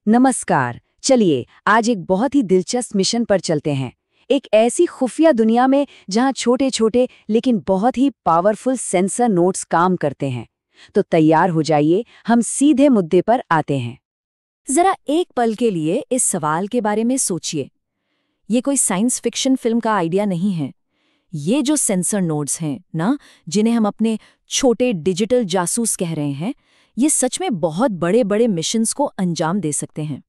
नमस्कार। चलिए आज एक बहुत ही दिलचस्प मिशन पर चलते हैं। एक ऐसी खुफिया दुनिया में जहां छोटे छोटे लेकिन बहुत ही पावरफुल सेंसर नोड्स काम करते हैं। तो तैयार हो जाइए, हम सीधे मुद्दे पर आते हैं। जरा एक पल के लिए इस सवाल के बारे में सोचिए। ये कोई साइंस फिक्शन फिल्म का आइडिया नहीं है। ये जो सेंसर नोड्स हैं ना, जिन्हें हम अपने छोटे डिजिटल जासूस कह रहे हैं, ये सच में बहुत बड़े बड़े मिशंस को अंजाम दे सकते हैं।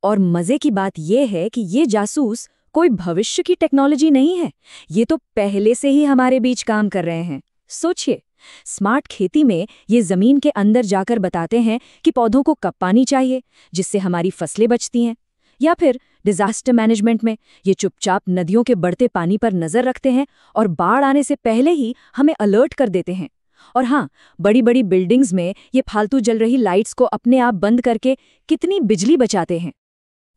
और मजे की बात यह है कि ये जासूस कोई भविष्य की टेक्नोलॉजी नहीं है। ये तो पहले से ही हमारे बीच काम कर रहे हैं। सोचिए, स्मार्ट खेती में ये जमीन के अंदर जाकर बताते हैं कि पौधों को कब पानी चाहिए, जिससे हमारी फसलें बचती हैं। या फिर डिजास्टर मैनेजमेंट में ये चुपचाप नदियों के बढ़ते पानी पर नजर रखते हैं और बाढ़ आने से पहले ही हमें अलर्ट कर देते हैं। और हाँ, बड़ी बड़ी बिल्डिंग्स में ये फालतू जल रही लाइट्स को अपने आप बंद करके कितनी बिजली बचाते हैं।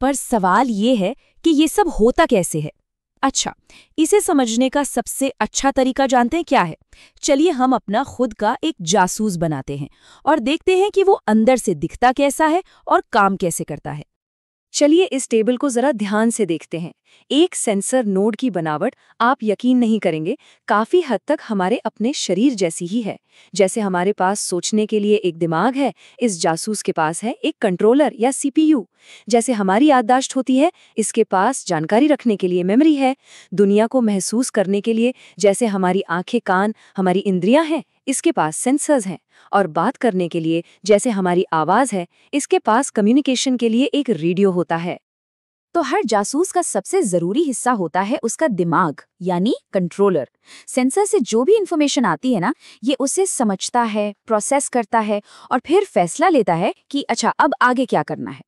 पर सवाल ये है कि ये सब होता कैसे है। अच्छा, इसे समझने का सबसे अच्छा तरीका जानते हैं क्या है? चलिए हम अपना खुद का एक जासूस बनाते हैं और देखते हैं कि वो अंदर से दिखता कैसा है और काम कैसे करता है। चलिए इस टेबल को जरा ध्यान से देखते हैं। एक सेंसर नोड की बनावट आप यकीन नहीं करेंगे, काफी हद तक हमारे अपने शरीर जैसी ही है। जैसे हमारे पास सोचने के लिए एक दिमाग है, इस जासूस के पास है एक कंट्रोलर या सीपीयू। जैसे हमारी याददाश्त होती है, इसके पास जानकारी रखने के लिए मेमोरी है। दुनिया को महसूस करने के लिए जैसे हमारी आंखें, कान, हमारी इंद्रियां हैं, इसके पास सेंसर्स हैं। और बात करने के लिए जैसे हमारी आवाज है, इसके पास कम्युनिकेशन के लिए एक रेडियो होता है। तो हर जासूस का सबसे जरूरी हिस्सा होता है उसका दिमाग, यानी कंट्रोलर। सेंसर से जो भी इंफॉर्मेशन आती है ना, ये उसे समझता है, प्रोसेस करता है और फिर फैसला लेता है कि अच्छा अब आगे क्या करना है।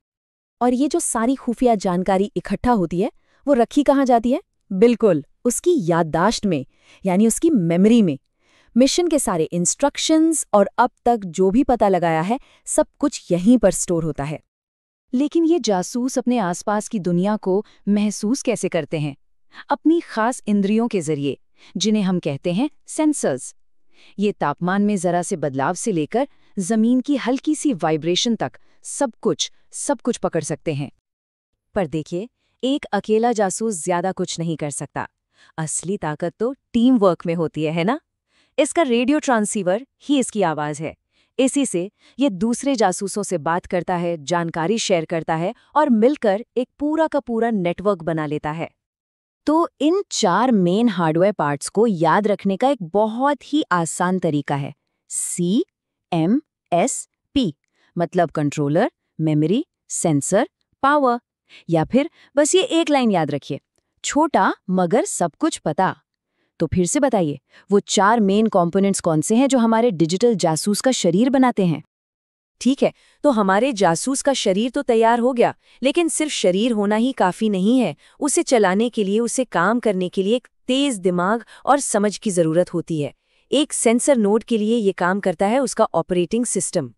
और ये जो सारी खुफिया जानकारी इकट्ठा होती है, वो रखी कहाँ जाती है? बिल्कुल, उसकी याददाश्त में, यानी उसकी मेमोरी में। मिशन के सारे इंस्ट्रक्शंस और अब तक जो भी पता लगाया है, सब कुछ यहीं पर स्टोर होता है। लेकिन ये जासूस अपने आसपास की दुनिया को महसूस कैसे करते हैं? अपनी खास इंद्रियों के जरिए, जिन्हें हम कहते हैं सेंसर्स। ये तापमान में जरा से बदलाव से लेकर जमीन की हल्की सी वाइब्रेशन तक सब कुछ पकड़ सकते हैं। पर देखिए, एक अकेला जासूस ज्यादा कुछ नहीं कर सकता। असली ताकत तो टीम वर्क में होती है ना? इसका रेडियो ट्रांसीवर ही इसकी आवाज है। इसी से ये दूसरे जासूसों से बात करता है, जानकारी शेयर करता है और मिलकर एक पूरा का पूरा नेटवर्क बना लेता है। तो इन 4 मेन हार्डवेयर पार्ट्स को याद रखने का एक बहुत ही आसान तरीका है। CMSP, मतलब कंट्रोलर, मेमोरी, सेंसर, पावर। या फिर बस ये एक लाइन याद रखिए, छोटा मगर सब कुछ पता। तो फिर से बताइए, वो 4 मेन कंपोनेंट्स कौन से हैं जो हमारे डिजिटल जासूस का शरीर बनाते हैं? ठीक है, तो हमारे जासूस का शरीर तो तैयार हो गया, लेकिन सिर्फ शरीर होना ही काफी नहीं है। उसे चलाने के लिए, उसे काम करने के लिए एक तेज दिमाग और समझ की जरूरत होती है। एक सेंसर नोड के लिए ये काम करता है उसका ऑपरेटिंग सिस्टम।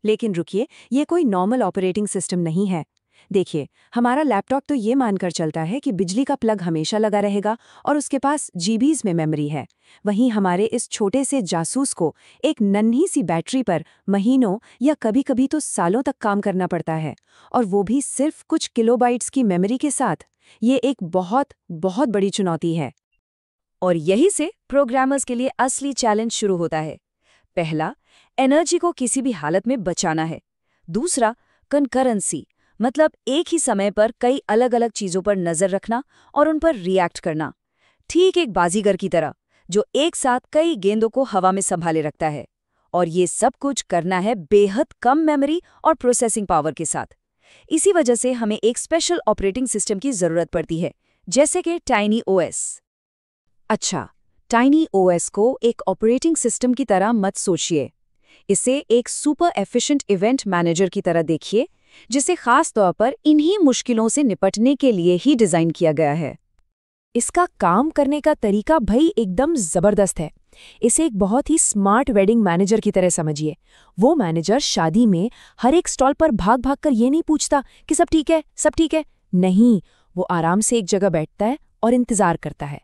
लेकिन रुकिए, ये कोई नॉर्मल ऑपरेटिंग सिस्टम नहीं है। देखिए, हमारा लैपटॉप तो ये मानकर चलता है कि बिजली का प्लग हमेशा लगा रहेगा और उसके पास जीबीज में मेमोरी है। वहीं हमारे इस छोटे से जासूस को एक नन्ही सी बैटरी पर महीनों या कभी-कभी तो सालों तक काम करना पड़ता है, और वो भी सिर्फ कुछ किलोबाइट्स की मेमोरी के साथ। ये एक बहुत बहुत बड़ी चुनौती है। और यही से प्रोग्रामर्स के लिए असली चैलेंज शुरू होता है। पहला, एनर्जी को किसी भी हालत में बचाना है। दूसरा, कंकरेंसी, मतलब एक ही समय पर कई अलग अलग चीजों पर नजर रखना और उन पर रिएक्ट करना, ठीक एक बाजीगर की तरह जो एक साथ कई गेंदों को हवा में संभाले रखता है। और ये सब कुछ करना है बेहद कम मेमोरी और प्रोसेसिंग पावर के साथ। इसी वजह से हमें एक स्पेशल ऑपरेटिंग सिस्टम की जरूरत पड़ती है, जैसे कि टाइनी ओएस। अच्छा, टाइनी ओएस को एक ऑपरेटिंग सिस्टम की तरह मत सोचिए। इसे एक सुपर एफिशिएंट इवेंट मैनेजर की तरह देखिए, जिसे खास तौर पर इन्हीं मुश्किलों से निपटने के लिए ही डिजाइन किया गया है। इसका काम करने का तरीका भाई एकदम जबरदस्त है। इसे एक बहुत ही स्मार्ट वेडिंग मैनेजर की तरह समझिए। वो मैनेजर शादी में हर एक स्टॉल पर भाग भाग कर ये नहीं पूछता कि सब ठीक है, सब ठीक है। नहीं, वो आराम से एक जगह बैठता है और इंतजार करता है।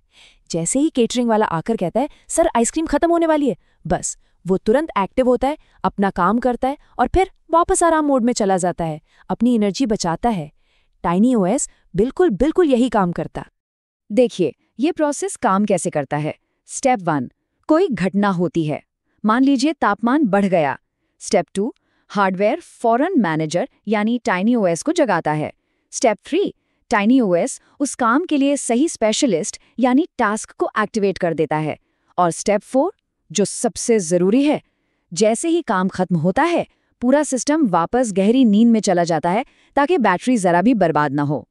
जैसे ही केटरिंग वाला आकर कहता है, सर आइसक्रीम खत्म होने वाली है, बस वो तुरंत एक्टिव होता है, अपना काम करता है और फिर वापस आराम मोड में चला जाता है, अपनी एनर्जी बचाता है। टाइनी ओएस बिल्कुल बिल्कुल यही काम करता। देखिए, ये प्रोसेस काम कैसे करता है। स्टेप 1, कोई घटना होती है। मान लीजिए तापमान बढ़ गया। स्टेप 2, हार्डवेयर फौरन मैनेजर यानी टाइनी ओएस को जगाता है। स्टेप 3, टाइनी ओएस उस काम के लिए सही स्पेशलिस्ट यानी टास्क को एक्टिवेट कर देता है। और स्टेप 4, जो सबसे ज़रूरी है, जैसे ही काम खत्म होता है, पूरा सिस्टम वापस गहरी नींद में चला जाता है ताकि बैटरी ज़रा भी बर्बाद ना हो।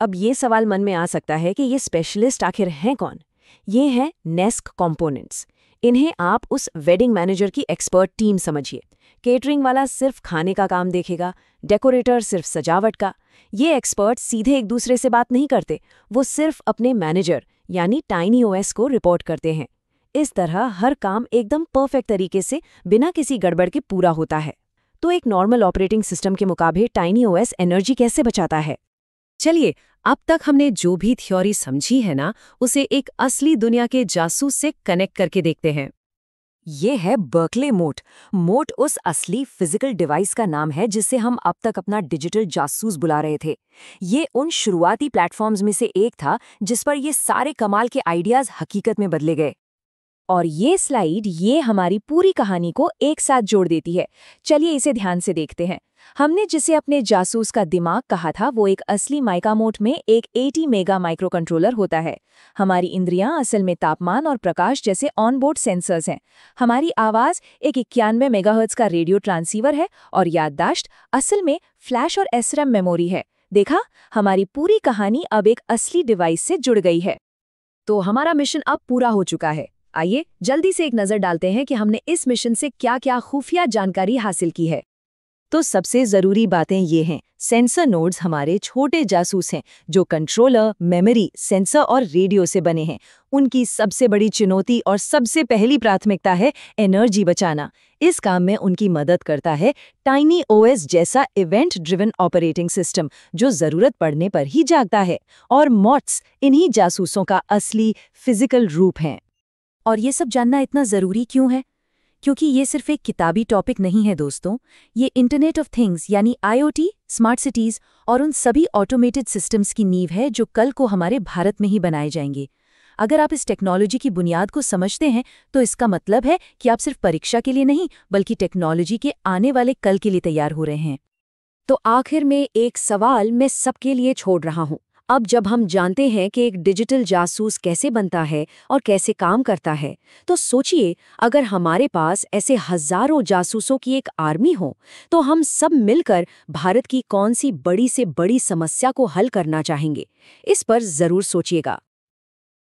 अब ये सवाल मन में आ सकता है कि ये स्पेशलिस्ट आखिर हैं कौन? ये हैं नेस्क कंपोनेंट्स। इन्हें आप उस वेडिंग मैनेजर की एक्सपर्ट टीम समझिए। केटरिंग वाला सिर्फ खाने का काम देखेगा, डेकोरेटर सिर्फ सजावट का। ये एक्सपर्ट सीधे एक दूसरे से बात नहीं करते, वो सिर्फ अपने मैनेजर यानी टाइनी ओएस को रिपोर्ट करते हैं। इस तरह हर काम एकदम परफेक्ट तरीके से बिना किसी गड़बड़ के पूरा होता है। तो एक नॉर्मल ऑपरेटिंग सिस्टम के मुकाबले टाइनी ओएस एनर्जी कैसे बचाता है? चलिए, अब तक हमने जो भी थ्योरी समझी है ना, उसे एक असली दुनिया के जासूस से कनेक्ट करके देखते हैं। ये है बर्कले मोट। मोट उस असली फिजिकल डिवाइस का नाम है जिससे हम अब तक अपना डिजिटल जासूस बुला रहे थे। ये उन शुरुआती प्लेटफॉर्म्स में से एक था जिस पर ये सारे कमाल के आइडियाज हकीकत में बदले गए। और ये स्लाइड ये हमारी पूरी कहानी को एक साथ जोड़ देती है। चलिए इसे ध्यान से देखते हैं। हमने जिसे अपने जासूस का दिमाग कहा था, वो एक असली माइकामोट में एक 80 मेगा माइक्रो कंट्रोलर होता है। हमारी इंद्रियां असल में तापमान और प्रकाश जैसे ऑनबोर्ड सेंसर्स हैं। हमारी आवाज़ एक 91 मेगाहर्ट्ज का रेडियो ट्रांसीवर है और याददाश्त असल में फ्लैश और एसरैम मेमोरी है। देखा, हमारी पूरी कहानी अब एक असली डिवाइस से जुड़ गई है। तो हमारा मिशन अब पूरा हो चुका है। आइए जल्दी से एक नज़र डालते हैं कि हमने इस मिशन से क्या-क्या खुफिया जानकारी हासिल की है। तो सबसे ज़रूरी बातें ये हैं। सेंसर नोड्स हमारे छोटे जासूस हैं जो कंट्रोलर, मेमोरी, सेंसर और रेडियो से बने हैं। उनकी सबसे बड़ी चुनौती और सबसे पहली प्राथमिकता है एनर्जी बचाना। इस काम में उनकी मदद करता है टाइनी ओएस जैसा इवेंट ड्रिवन ऑपरेटिंग सिस्टम जो ज़रूरत पड़ने पर ही जागता है। और मॉट्स इन्हीं जासूसों का असली फिजिकल रूप हैं। और ये सब जानना इतना ज़रूरी क्यों है? क्योंकि ये सिर्फ एक किताबी टॉपिक नहीं है दोस्तों। ये इंटरनेट ऑफ थिंग्स यानी IoT, स्मार्ट सिटीज़ और उन सभी ऑटोमेटेड सिस्टम्स की नींव है जो कल को हमारे भारत में ही बनाए जाएंगे। अगर आप इस टेक्नोलॉजी की बुनियाद को समझते हैं तो इसका मतलब है कि आप सिर्फ परीक्षा के लिए नहीं बल्कि टेक्नोलॉजी के आने वाले कल के लिए तैयार हो रहे हैं। तो आखिर में एक सवाल मैं सबके लिए छोड़ रहा हूँ। अब जब हम जानते हैं कि एक डिजिटल जासूस कैसे बनता है और कैसे काम करता है, तो सोचिए अगर हमारे पास ऐसे हजारों जासूसों की एक आर्मी हो, तो हम सब मिलकर भारत की कौन सी बड़ी से बड़ी समस्या को हल करना चाहेंगे? इस पर जरूर सोचिएगा।